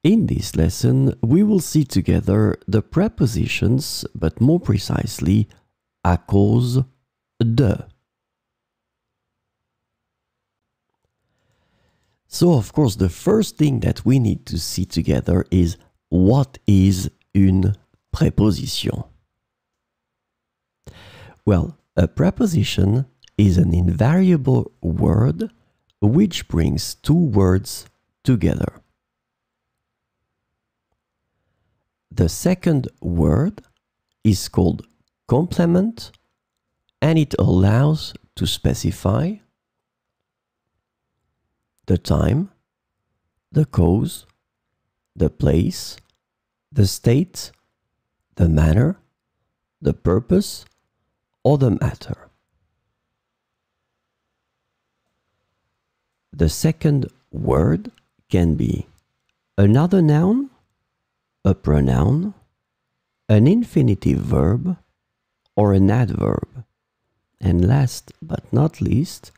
In this lesson, we will see together the prepositions, but more precisely, à cause de. So, of course, the first thing that we need to see together is what is une préposition? Well, a preposition is an invariable word which brings two words together. The second word is called complement, and it allows to specify the time, the cause, the place, the state, the manner, the purpose, or the matter. The second word can be another noun, a pronoun, an infinitive verb, or an adverb. And last but not least,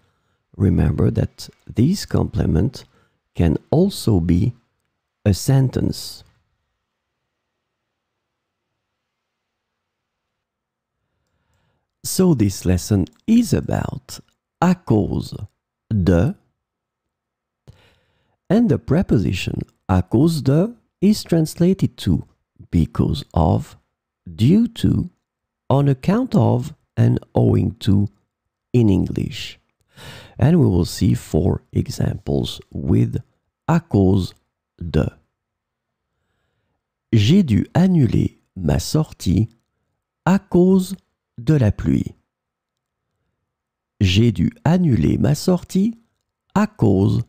remember that this complement can also be a sentence. So this lesson is about à cause de, and the preposition à cause de is translated to because of, due to, on account of, and owing to in English. And we will see 4 examples with à cause de. J'ai dû annuler ma sortie à cause de la pluie. J'ai dû annuler ma sortie à cause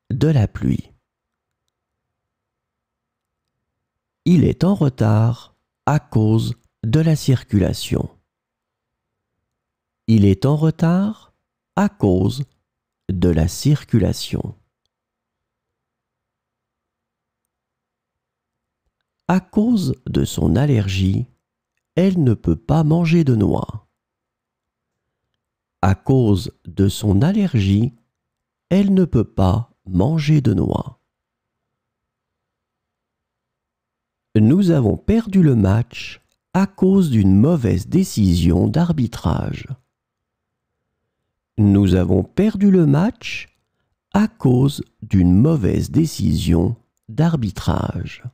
de la pluie. Il est en retard à cause de la circulation. Il est en retard à cause de la circulation. À cause de son allergie, elle ne peut pas manger de noix. À cause de son allergie, elle ne peut pas manger de noix. Nous avons perdu le match à cause d'une mauvaise décision d'arbitrage. Nous avons perdu le match à cause d'une mauvaise décision d'arbitrage.